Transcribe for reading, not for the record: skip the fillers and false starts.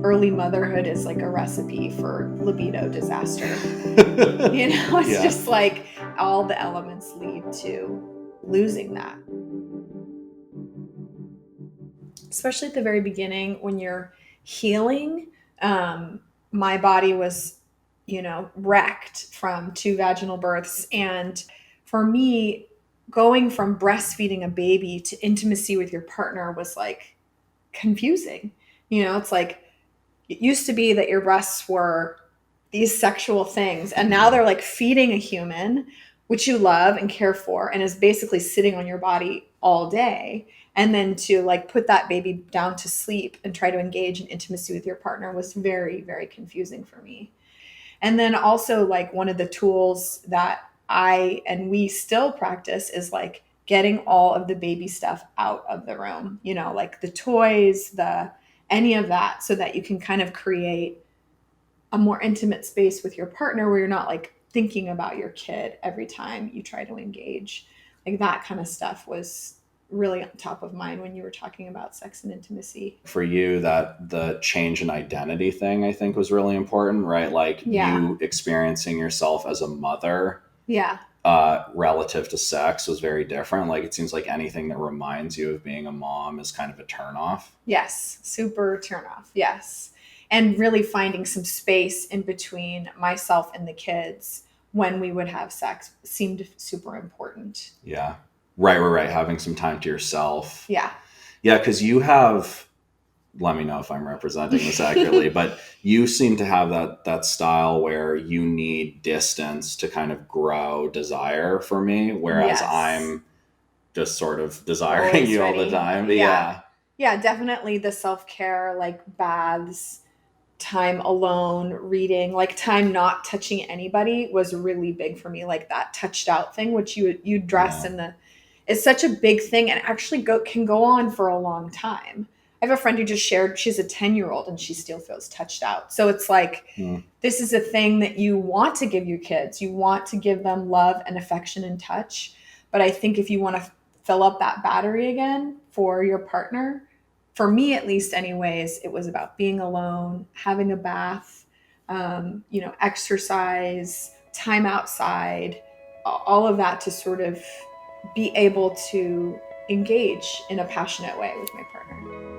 early motherhood is like a recipe for libido disaster. It's Yeah. just like all the elements lead to losing that. Especially at the very beginning when you're healing. My body was, wrecked from 2 vaginal births. And for me, going from breastfeeding a baby to intimacy with your partner was like confusing. It's like it used to be that your breasts were these sexual things, and now they're like feeding a human, which you love and care for, and is basically sitting on your body all day. And then to like put that baby down to sleep and try to engage in intimacy with your partner was very, very confusing for me. And then also, like, one of the tools that I and we still practice is like getting all of the baby stuff out of the room, like the toys, the any of that, so that you can kind of create a more intimate space with your partner where you're not like thinking about your kid every time you try to engage. Like that kind of stuff was really on top of mind when you were talking about sex and intimacy. For you, that the change in identity thing, I think, was really important, right? Like Yeah. you experiencing yourself as a mother Yeah. relative to sex was very different. Like it seems like anything that reminds you of being a mom is kind of a turnoff. Yes. Super turn off. Yes. And really finding some space in between myself and the kids when we would have sex seemed super important. Yeah. Right. Having some time to yourself. Yeah. Yeah, because you have, let me know if I'm representing this accurately, but you seem to have that style where you need distance to kind of grow desire for me, whereas Yes. I'm just sort of desiring Always you all the ready. time. But Yeah. yeah. Yeah, definitely the self-care, like baths, time alone, reading, like time not touching anybody was really big for me. Like that touched out thing, which you dress Yeah. in the is such a big thing and actually can go on for a long time. I have a friend who just shared she's a 10-year-old and she still feels touched out. So it's like Mm. this is a thing that you want to give your kids. You want to give them love and affection and touch. But I think if you want to fill up that battery again for your partner, for me at least anyways, it was about being alone, having a bath, exercise, time outside, all of that to sort of be able to engage in a passionate way with my partner.